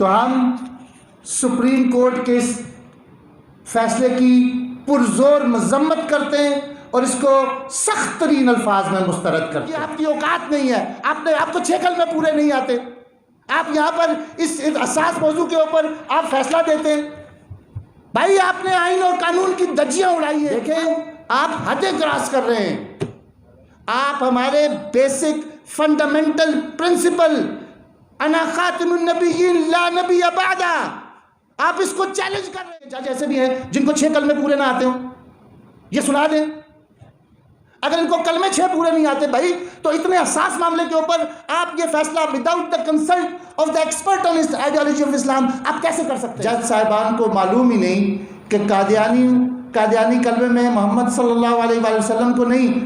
تو ہم supreme court کے اس فیصلے کی پرزور مذمت کرتے ہیں اور اس کو سخت ترین الفاظ میں مسترد کرتے ہیں۔ آپ کی اوقات نہیں ہے، آپ کو 6 کلمے پورے نہیں آتے، آپ یہاں پر اس حساس موضوع کے اوپر آپ فیصلہ دیتے ہیں۔ بھائی آپ نے آئین اور قانون کی دھجیاں اڑائی ہیں، دیکھیں آپ حدیں کراس کر رہے ہیں، آپ ہمارے بیسک فنڈامنٹل پرنسپل انا خاتم النبیین لا نبی بعدہ، آپ اس کو چیلنج کر رہے ہیں۔ جج ایسے بھی ہیں جن کو 6 کلمے پورے نہ آتے ہوں، یہ سنا دیں۔ اگر ان کو کلمے 6 پورے نہیں آتے بھائی، تو اتنے حساس معاملے کے اوپر آپ یہ فیصلہ without the consult of the expert on ideology of Islam آپ کیسے کر سکتے ہیں؟ جج صاحبان کو معلوم ہی نہیں کہ قادیانی کلمے میں محمد صلی اللہ علیہ وآلہ وسلم کو نہیں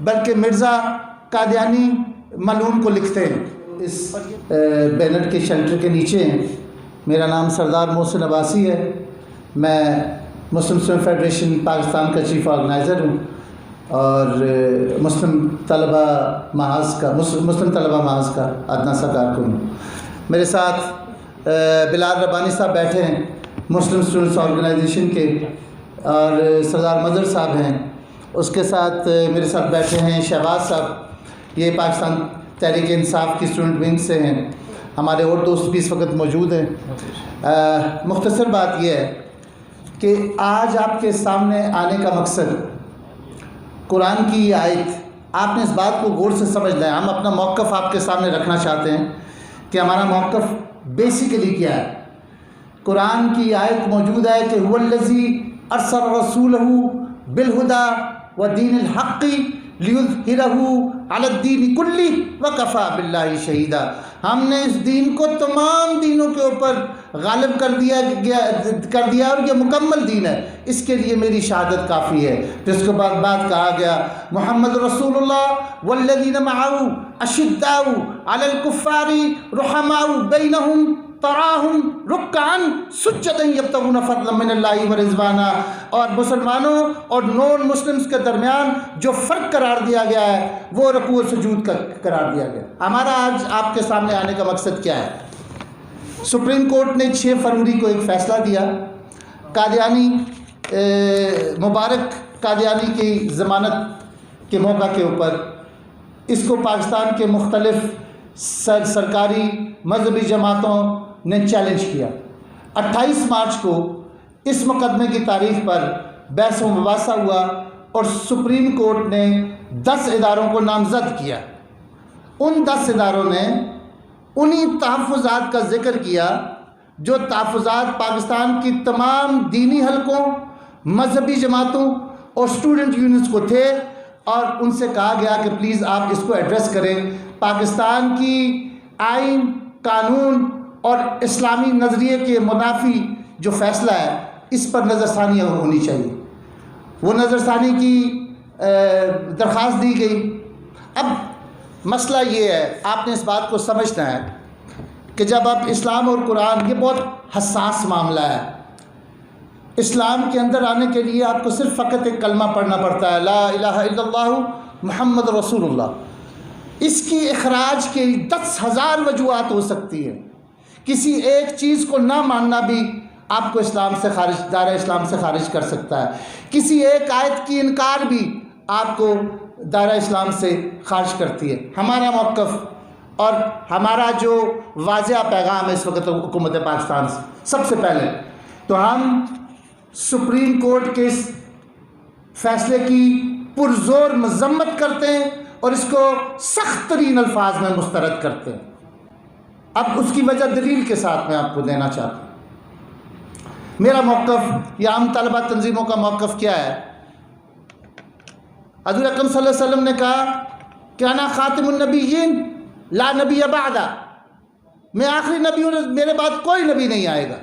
بلکہ مرزا قادیانی ملعون کو لکھتے ہیں۔ اس بینر کے شیلٹر کے نیچے ہیں۔ میرا نام سردار محسن عباسی ہے، میں مسلم اسٹوڈنٹ فیڈریشن پاکستان کا چیف آرگنائزر ہوں اور مسلم طلبہ محاذ کا ادنیٰ سا کارکن ہوں۔ میرے ساتھ بلال ربانی صاحب بیٹھے ہیں مسلم اسٹوڈنٹس آرگنائزیشن کے، اور سردار مظہر صاحب ہیں، اس کے ساتھ میرے ساتھ بیٹھے ہیں شہباز صاحب، یہ پاکستان تحریک انصاف کی اسٹوڈنٹ ونگ سے ہیں، ہمارے اور دوست بھی اس وقت موجود ہیں۔ مختصر بات یہ ہے کہ آج آپ کے سامنے آنے کا مقصد قرآن کی یہ آیت، آپ نے اس بات کو غور سے سمجھنا ہے۔ ہم اپنا موقف آپ کے سامنے رکھنا چاہتے ہیں کہ ہمارا موقف بیسیکلی کیا ہے۔ قرآن کی آیت موجود ہے کہ هو الذی ارسل رسولہ بالہدی ودین الحق لیظہرہ علی الدین کلہ وکفی باللہ شہیدا۔ ہم نے اس دین کو تمام دینوں کے اوپر غالب کر دیا اور یہ مکمل دین ہے، اس کے لیے میری شہادت کافی ہے۔ جس کے بعد بات کہا گیا محمد رسول اللہ والذین معہ اشداء علی الکفار رحماء بینہم تراہم رکعا سجدا یبتغون فضلا من اللہ ورضوانا۔ اور مسلمانوں اور نون مسلمز کے درمیان جو فرق قرار دیا گیا ہے وہ رکوع و سجود کا قرار دیا گیا۔ ہمارا آج آپ کے سامنے آنے کا مقصد کیا ہے؟ سپریم کورٹ نے 6 فروری کو ایک فیصلہ دیا، قادیانی مبارک قادیانی کی ضمانت کے موقع کے اوپر اس کو پاکستان کے مختلف سرکاری مذہبی جماعتوں نے چیلنج کیا۔ 28 مارچ کو اس مقدمے کی تاریخ پر بحث و مباحثہ ہوا اور سپریم کورٹ نے 10 اداروں کو نامزد کیا۔ ان 10 اداروں نے انہی تحفظات کا ذکر کیا جو تحفظات پاکستان کی تمام دینی حلقوں، مذہبی جماعتوں اور اسٹوڈنٹ یونٹس کو تھے، اور ان سے کہا گیا کہ پلیز آپ اس کو ایڈریس کریں۔ پاکستان کی آئین، قانون اور اسلامی نظریے کے منافی جو فیصلہ ہے اس پر نظر ثانی ہونی چاہیے۔ وہ نظر ثانی کی درخواست دی گئی۔ اب مسئلہ یہ ہے، آپ نے اس بات کو سمجھنا ہے کہ جب آپ اسلام اور قرآن، یہ بہت حساس معاملہ ہے، اسلام کے اندر آنے کے لیے آپ کو صرف فقط ایک کلمہ پڑھنا پڑتا ہے، لا الہ الا اللہ محمد رسول اللہ۔ اس کی اخراج کے 10,000 وجوہات ہو سکتی ہیں۔ کسی ایک چیز کو نہ ماننا بھی آپ کو اسلام سے خارج، دائرہ اسلام سے خارج کر سکتا ہے۔ کسی ایک آیت کی انکار بھی آپ کو دائرہ اسلام سے خارج کرتی ہے۔ ہمارا موقف اور ہمارا جو واضح پیغام ہے اس وقت حکومت پاکستان سے، سب سے پہلے تو ہم سپریم کورٹ کے اس فیصلے کی پرزور مذمت کرتے ہیں اور اس کو سخت ترین الفاظ میں مسترد کرتے ہیں۔ اب اس کی وجہ دلیل کے ساتھ میں آپ کو دینا چاہتا ہوں۔ میرا موقف یا عام طلبہ تنظیموں کا موقف کیا ہے؟ حضور اکرم صلی اللہ علیہ وسلم نے کہا کہ انا خاتم النبیین لا نبی بعدہ، میں آخری نبی ہوں، میرے بعد کوئی نبی نہیں آئے گا۔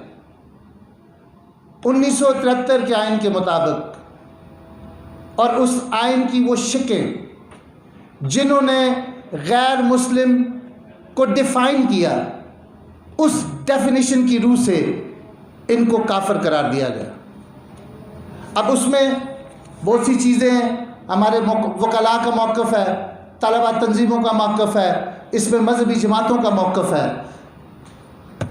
1973 کے آئین کے مطابق، اور اس آئین کی وہ شکیں جنہوں نے غیر مسلم کو ڈیفائن کیا، اس ڈیفینیشن کی روح سے ان کو کافر قرار دیا گیا۔ اب اس میں بہت سی چیزیں ہیں، ہمارے وکلاء کا موقف ہے، طلبہ تنظیموں کا موقف ہے، اس میں مذہبی جماعتوں کا موقف ہے۔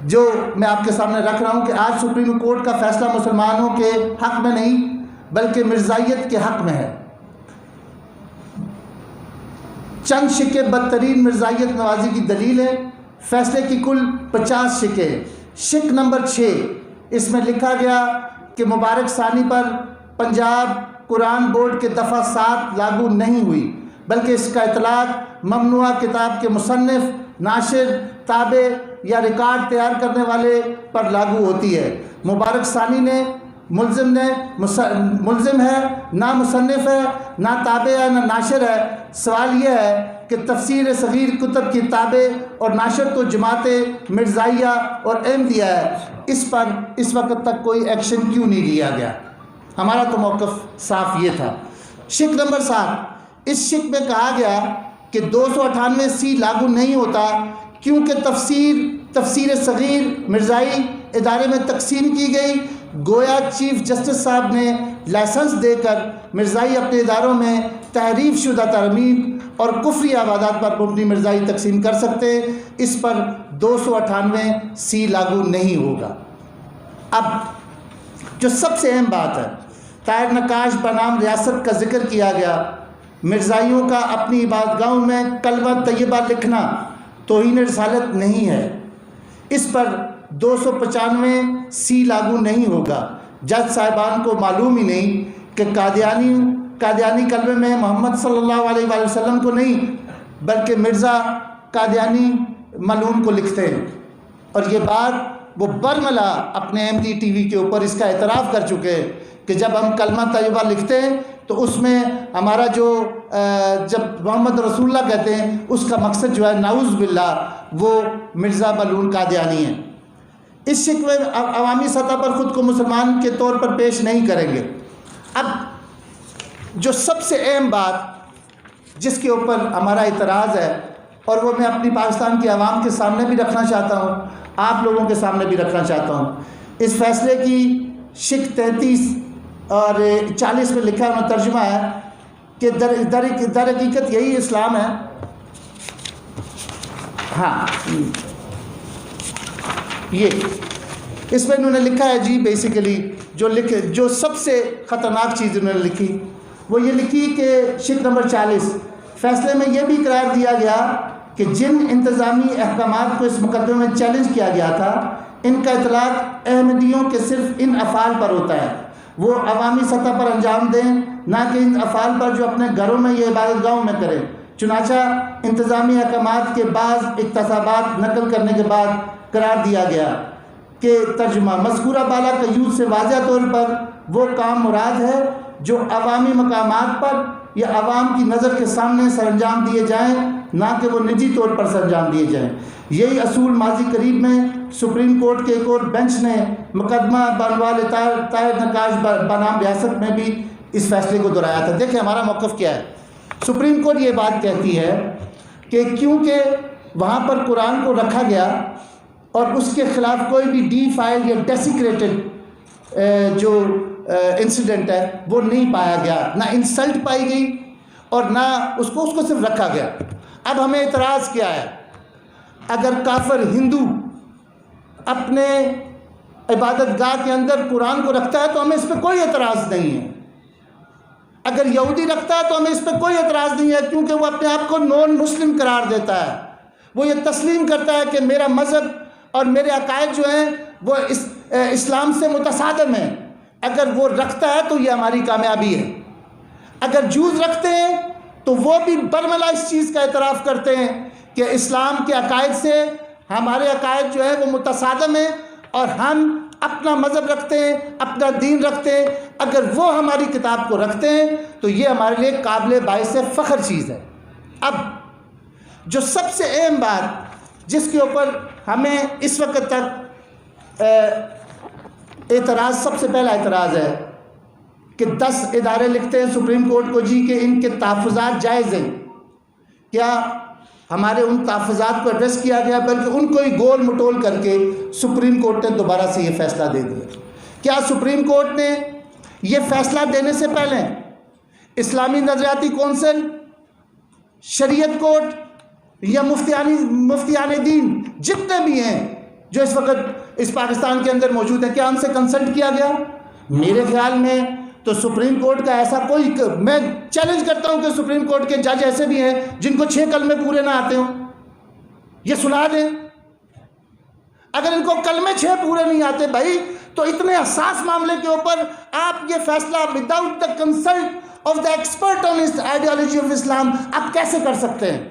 جو میں آپ کے سامنے رکھ رہا ہوں کہ آج سپریم کورٹ کا فیصلہ مسلمانوں کے حق میں نہیں بلکہ مرزائیت کے حق میں ہے۔ چند شکے بدترین مرزائیت نوازی کی دلیل ہے۔ فیصلے کی کل 50 شکے۔ شک نمبر 6، اس میں لکھا گیا کہ مبارک ثانی پر پنجاب قرآن بورڈ کے دفعہ 7 لاگو نہیں ہوئی بلکہ اس کا اطلاق ممنوعہ کتاب کے مصنف، ناشر، تابع یا ریکارڈ تیار کرنے والے پر لاگو ہوتی ہے۔ مبارک ثانی نے ملزم ہے، نہ مصنف ہے، نہ تابع ہے، نہ ناشر ہے۔ سوال یہ ہے کہ تفسیر صغیر کتب کی تابع اور ناشر تو جماعت مرزائیہ اور احمدیہ ہے، اس پر اس وقت تک کوئی ایکشن کیوں نہیں لیا گیا؟ ہمارا تو موقف صاف یہ تھا۔ شک نمبر 7، اس شک میں کہا گیا کہ 298C لاگو نہیں ہوتا کیونکہ تفسیر صغیر مرزائی ادارے میں تقسیم کی گئی۔ گویا چیف جسٹس صاحب نے لائسنس دے کر مرزائی اپنے اداروں میں تحریف شدہ ترمیم اور کفری عبادات پر مبنی مرزائی تقسیم کر سکتے، اس پر 298C لاگو نہیں ہوگا۔ اب جو سب سے اہم بات ہے، طاہر نقاش بنام ریاست کا ذکر کیا گیا۔ مرزائیوں کا اپنی عبادتگاہوں میں کلمہ طیبہ لکھنا توہین رسالت نہیں ہے، اس پر 295C لاگو نہیں ہوگا۔ جج صاحبان کو معلوم ہی نہیں کہ قادیانی کلمے میں محمد صلی اللہ علیہ وآلہ وسلم کو نہیں بلکہ مرزا قادیانی ملعون کو لکھتے ہیں، اور یہ بات وہ برملا اپنے احمدی ٹی وی کے اوپر اس کا اعتراف کر چکے ہیں کہ جب ہم کلمہ طیبہ لکھتے ہیں تو اس میں ہمارا جب محمد رسول اللہ کہتے ہیں اس کا مقصد جو ہے نعوذ باللہ وہ مرزا ملعون قادیانی ہے۔ اس شک میں عوامی سطح پر خود کو مسلمان کے طور پر پیش نہیں کریں گے۔ اب جو سب سے اہم بات جس کے اوپر ہمارا اعتراض ہے، اور وہ میں اپنی پاکستان کی عوام کے سامنے بھی رکھنا چاہتا ہوں، آپ لوگوں کے سامنے بھی رکھنا چاہتا ہوں، اس فیصلے کی شک 33 اور 40 میں لکھا ہے، ترجمہ ہے کہ در حقیقت یہی اسلام ہے۔ ہاں، یہ اس میں انہوں نے لکھا ہے جی بیسیکلی جو سب سے خطرناک چیز انہوں نے لکھی وہ یہ لکھی کہ شک نمبر 40 فیصلے میں یہ بھی قرار دیا گیا کہ جن انتظامی احکامات کو اس مقدمے میں چیلنج کیا گیا تھا ان کا اطلاق احمدیوں کے صرف ان افعال پر ہوتا ہے، وہ عوامی سطح پر انجام دیں، نہ کہ ان افعال پر جو اپنے گھروں میں یا عبادت گاہوں میں کریں۔ چنانچہ انتظامی احکامات کے بعض اقتصابات نقل کرنے کے بعد قرار دیا گیا کہ ترجمہ مذکورہ بالا قیود سے واضح طور پر وہ کام مراد ہے جو عوامی مقامات پر یا عوام کی نظر کے سامنے سر انجام دیے جائیں، نہ کہ وہ نجی طور پر سر انجام دیے جائیں۔ یہی اصول ماضی قریب میں سپریم کورٹ کے ایک اور بینچ نے مقدمہ بانوال طاہر نقاش بنام ریاست میں بھی اس فیصلے کو دہرایا تھا۔ دیکھیں ہمارا موقف کیا ہے۔ سپریم کورٹ یہ بات کہتی ہے کہ کیونکہ وہاں پر قرآن کو رکھا گیا اور اس کے خلاف کوئی بھی ڈی فائل یا ڈیسیکریٹڈ جو انسیڈنٹ ہے وہ نہیں پایا گیا، نہ انسلٹ پائی گئی اور نہ اس کو صرف رکھا گیا۔ اب ہمیں اعتراض کیا ہے؟ اگر کافر ہندو اپنے عبادت گاہ کے اندر قرآن کو رکھتا ہے تو ہمیں اس پہ کوئی اعتراض نہیں ہے، اگر یہودی رکھتا ہے تو ہمیں اس پہ کوئی اعتراض نہیں ہے، کیونکہ وہ اپنے آپ کو نون مسلم قرار دیتا ہے، وہ یہ تسلیم کرتا ہے کہ میرا مذہب اور میرے عقائد جو ہیں وہ اسلام سے متصادم ہیں۔ اگر وہ رکھتا ہے تو یہ ہماری کامیابی ہے۔ اگر جوز رکھتے ہیں تو وہ بھی برملا اس چیز کا اعتراف کرتے ہیں کہ اسلام کے عقائد سے ہمارے عقائد جو ہے وہ متصادم ہیں اور ہم اپنا مذہب رکھتے ہیں، اپنا دین رکھتے ہیں۔ اگر وہ ہماری کتاب کو رکھتے ہیں تو یہ ہمارے لیے قابل باعث فخر چیز ہے۔ اب جو سب سے اہم بات جس کے اوپر ہمیں اس وقت تک اعتراض، سب سے پہلا اعتراض ہے کہ 10 ادارے لکھتے ہیں سپریم کورٹ کو جی کہ ان کے تحفظات جائز ہیں، کیا ہمارے ان تحفظات کو ایڈریس کیا گیا؟ بلکہ ان کو ہی گول مٹول کر کے سپریم کورٹ نے دوبارہ سے یہ فیصلہ دے دیا۔ کیا سپریم کورٹ نے یہ فیصلہ دینے سے پہلے اسلامی نظریاتی کونسل، شریعت کورٹ یا مفتیان دین جتنے بھی ہیں جو اس وقت اس پاکستان کے اندر موجود ہیں، کیا ان سے کنسلٹ کیا گیا؟ میرے خیال میں تو سپریم کورٹ کا ایسا کوئی، میں چیلنج کرتا ہوں کہ سپریم کورٹ کے جج ایسے بھی ہیں جن کو 6 کلمے پورے نہ آتے ہوں، یہ سنا دیں۔ اگر ان کو کلمے 6 پورے نہیں آتے بھائی، تو اتنے حساس معاملے کے اوپر آپ یہ فیصلہ without the consult of the expert on ideology of Islam آپ کیسے کر سکتے ہیں؟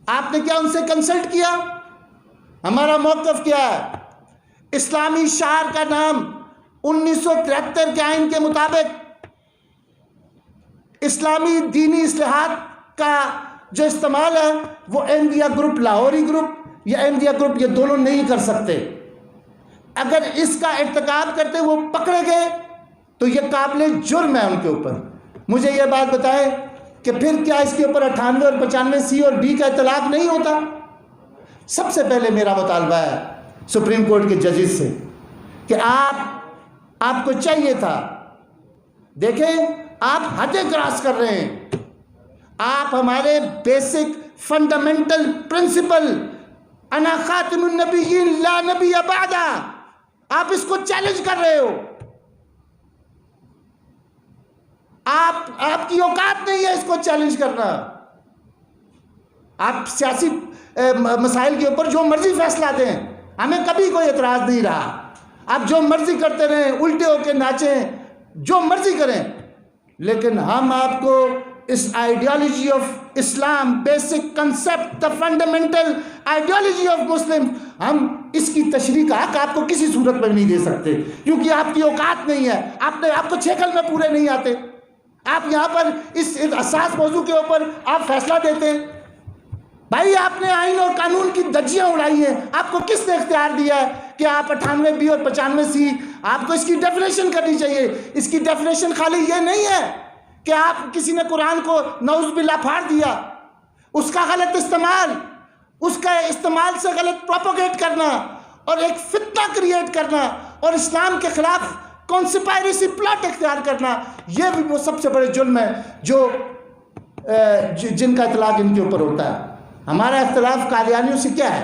آپ نے کیا ان سے کنسلٹ کیا؟ ہمارا موقف کیا ہے؟ اسلامی شعار کا نام 1973 کے آئین کے مطابق اسلامی دینی اصلاحات کا جو استعمال ہے وہ احمدیہ گروپ، لاہوری گروپ یا احمدیہ گروپ، یہ دونوں نہیں کر سکتے۔ اگر اس کا ارتکاب کرتے وہ پکڑے گئے تو یہ قابل جرم ہے ان کے اوپر۔ مجھے یہ بات بتائے کہ پھر کیا اس کے اوپر 98 اور 95 سی اور ڈی کا اطلاق نہیں ہوتا؟ سب سے پہلے میرا مطالبہ ہے سپریم کورٹ کے ججز سے کہ آپ کو چاہیے تھا، دیکھیں آپ حدیں کراس کر رہے ہیں، آپ ہمارے بیسک فنڈامنٹل پرنسپل انا خاتم النبیین لا نبی بعدا، آپ اس کو چیلنج کر رہے ہو۔ آپ کی اوقات نہیں ہے اس کو چیلنج کرنا۔ آپ سیاسی مسائل کے اوپر جو مرضی فیصلہ دیں، ہمیں کبھی کوئی اعتراض نہیں رہا، آپ جو مرضی کرتے رہیں، الٹے ہو کے ناچیں، جو مرضی کریں، لیکن ہم آپ کو اس ideology of Islam, basic concept, the fundamental ideology of Muslim, ہم اس کی تشریح کا حق آپ کو کسی صورت میں نہیں دے سکتے، کیونکہ آپ کی اوقات نہیں ہے۔ آپ کو 6 کلمے پورے نہیں آتے، آپ یہاں پر اس حساس موضوع کے اوپر آپ فیصلہ دیتے ہیں۔ بھائی آپ نے آئین اور قانون کی دھجیاں اڑائی ہیں، آپ کو کس نے اختیار دیا ہے کہ آپ 98 بی اور 95 سی، آپ کو اس کی ڈیفینیشن کرنی چاہیے۔ اس کی ڈیفینیشن خالی یہ نہیں ہے کہ آپ کسی نے قرآن کو نعوذ باللہ پھاڑ دیا، اس کا غلط استعمال، اس کا استعمال سے غلط پروپوگیٹ کرنا اور ایک فتنہ کریٹ کرنا اور اسلام کے خلاف کانسپائریسی پلاٹ اختیار کرنا، یہ بھی وہ سب سے بڑے جرم ہے جو جن کا اطلاق ان کے اوپر ہوتا ہے۔ ہمارا اختلاف قادیانیوں سے کیا ہے؟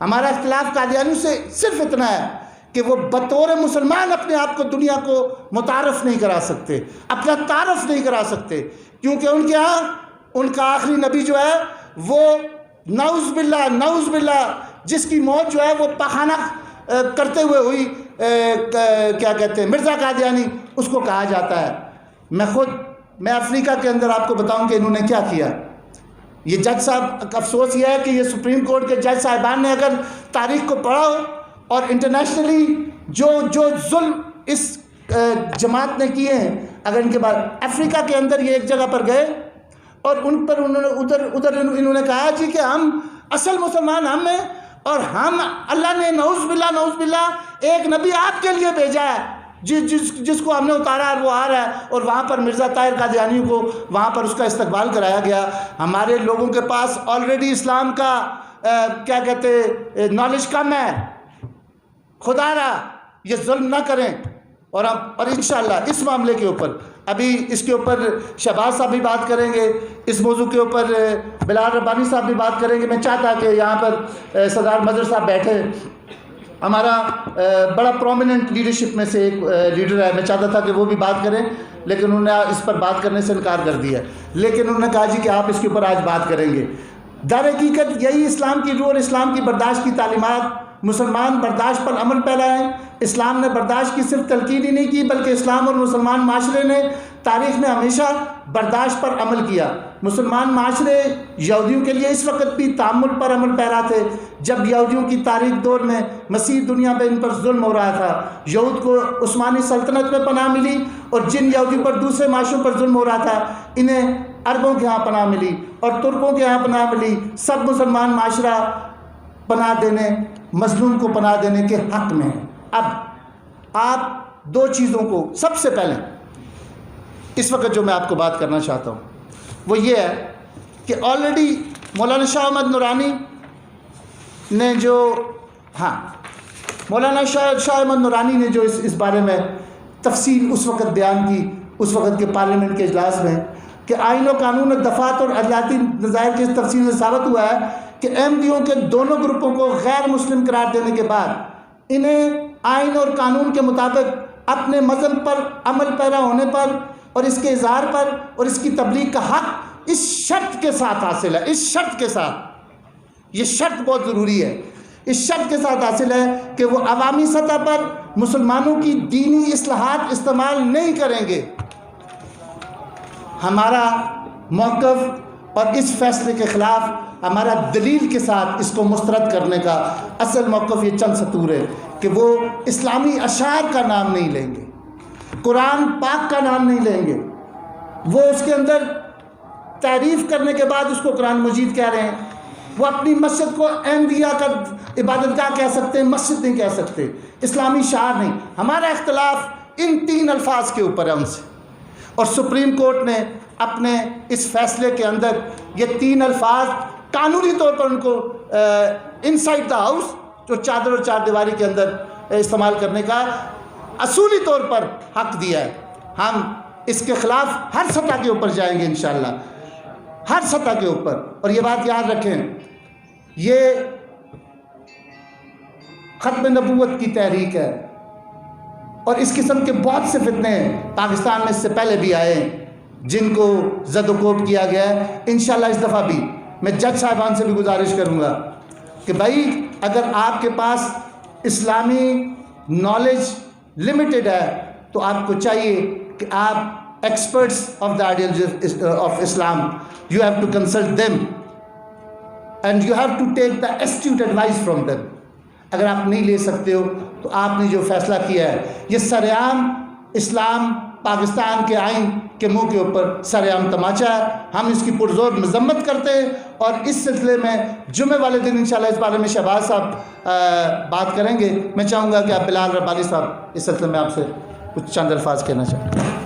ہمارا اختلاف قادیانیوں سے صرف اتنا ہے کہ وہ بطور مسلمان اپنے آپ کو دنیا کو متعارف نہیں کرا سکتے، اپنا تعارف نہیں کرا سکتے، کیونکہ ان کے ہاں ان کا آخری نبی جو ہے وہ نعوذ باللہ جس کی موت جو ہے وہ پاخانہ کرتے ہوئے ہوئی، کیا کہتے ہیں، مرزا قادیانی اس کو کہا جاتا ہے۔ میں افریقہ کے اندر آپ کو بتاؤں کہ انہوں نے کیا کیا۔ یہ جج صاحب، افسوس یہ ہے کہ یہ سپریم کورٹ کے جج صاحبان نے اگر تاریخ کو پڑھا ہو اور انٹرنیشنلی جو ظلم اس جماعت نے کیے ہیں، اگر ان کے بعد افریقہ کے اندر یہ ایک جگہ پر گئے اور ان پر ادھر انہوں نے کہا جی کہ ہم اصل مسلمان ہم ہیں اور ہم اللہ نے نعوذ باللہ ایک نبی آپ کے لیے بھیجا ہے جس کو ہم نے اتارا اور وہ آ رہا ہے، اور وہاں پر مرزا طاہر قادیانی کو وہاں پر اس کا استقبال کرایا گیا۔ ہمارے لوگوں کے پاس آلریڈی اسلام کا کیا کہتے نالج کم ہے، خدا را یہ ظلم نہ کریں۔ اور انشاءاللہ اس معاملے کے اوپر ابھی اس کے اوپر شہباز صاحب بھی بات کریں گے، اس موضوع کے اوپر بلال ربانی صاحب بھی بات کریں گے۔ میں چاہتا کہ یہاں پر سردار مظہر صاحب بیٹھے، ہمارا بڑا پرومیننٹ لیڈرشپ میں سے ایک لیڈر ہے، میں چاہتا تھا کہ وہ بھی بات کریں، لیکن انہوں نے اس پر بات کرنے سے انکار کر دیا، لیکن انہوں نے کہا جی کہ آپ اس کے اوپر آج بات کریں گے۔ در حقیقت یہی اسلام کی روح اور اسلام کی برداشت کی تعلیمات، مسلمان برداشت پر عمل پیرا ہے۔ اسلام نے برداشت کی صرف تلقین ہی نہیں کی، بلکہ اسلام اور مسلمان معاشرے نے تاریخ میں ہمیشہ برداشت پر عمل کیا۔ مسلمان معاشرے یہودیوں کے لیے اس وقت بھی تعامل پر عمل پیرا تھے جب یہودیوں کی تاریخ دور میں مسیح دنیا پہ ان پر ظلم ہو رہا تھا۔ یہود کو عثمانی سلطنت میں پناہ ملی، اور جن یہودیوں پر دوسرے معاشروں پر ظلم ہو رہا تھا انہیں عربوں کے ہاں پناہ ملی اور ترکوں کے ہاں پناہ ملی۔ سب مسلمان معاشرہ پناہ دینے، مظلوم کو پناہ دینے کے حق میں ہے۔ اب آپ دو چیزوں کو سب سے پہلے اس وقت جو میں آپ کو بات کرنا چاہتا ہوں وہ یہ ہے کہ آلریڈی مولانا شاہ احمد نورانی نے جو مولانا شاہ احمد نورانی نے جو اس بارے میں تفصیل اس وقت بیان کی، اس وقت کے پارلیمنٹ کے اجلاس میں، کہ آئین و قانون و دفعات اور عدلیاتی نظائر کی اس تفصیل سے ثابت ہوا ہے کہ احمدیوں کے دونوں گروپوں کو غیر مسلم قرار دینے کے بعد انہیں آئین اور قانون کے مطابق اپنے مذہب پر عمل پیرا ہونے پر اور اس کے اظہار پر اور اس کی تبلیغ کا حق اس شرط کے ساتھ حاصل ہے، اس شرط کے ساتھ، یہ شرط بہت ضروری ہے، اس شرط کے ساتھ حاصل ہے کہ وہ عوامی سطح پر مسلمانوں کی دینی اصلاحات استعمال نہیں کریں گے۔ ہمارا موقف اور اس فیصلے کے خلاف ہمارا دلیل کے ساتھ اس کو مسترد کرنے کا اصل موقف یہ چند سطور ہے کہ وہ اسلامی اشعار کا نام نہیں لیں گے، قرآن پاک کا نام نہیں لیں گے، وہ اس کے اندر تعریف کرنے کے بعد اس کو قرآن مجید کہہ رہے ہیں، وہ اپنی مسجد کو احمدیہ کا عبادت گاہ کہہ سکتے ہیں، مسجد نہیں کہہ سکتے، اسلامی شعار نہیں۔ ہمارا اختلاف ان 3 الفاظ کے اوپر ہے ان سے، اور سپریم کورٹ نے اپنے اس فیصلے کے اندر یہ 3 الفاظ قانونی طور پر ان کو انسائڈ دا ہاؤس، جو چادر اور چار دیواری کے اندر استعمال کرنے کا اصولی طور پر حق دیا ہے۔ ہم اس کے خلاف ہر سطح کے اوپر جائیں گے انشاءاللہ، ہر سطح کے اوپر۔ اور یہ بات یاد رکھیں، یہ ختم نبوت کی تحریک ہے، اور اس قسم کے بہت سے فتنے پاکستان میں اس سے پہلے بھی آئے ہیں جن کو زد و کوب کیا گیا ہے۔ انشاءاللہ اس دفعہ بھی میں جج صاحبان سے بھی گزارش کروں گا کہ بھائی اگر آپ کے پاس اسلامی نالج لمیٹڈ ہے تو آپ کو چاہیے کہ آپ experts of the ideology of Islam, you have to consult them and you have to take the astute advice from them. اگر آپ نہیں لے سکتے ہو تو آپ نے جو فیصلہ کیا ہے یہ سرعام اسلام پاکستان کے آئین کے منہ کے اوپر سرعام تماچا ہے۔ ہم اس کی پرزور مذمت کرتے ہیں، اور اس سلسلے میں جمعے والے دن انشاءاللہ اس بارے میں شہباز صاحب بات کریں گے۔ میں چاہوں گا کہ آپ بلال ربانی صاحب اس سلسلے میں آپ سے کچھ چند الفاظ کہنا چاہیں۔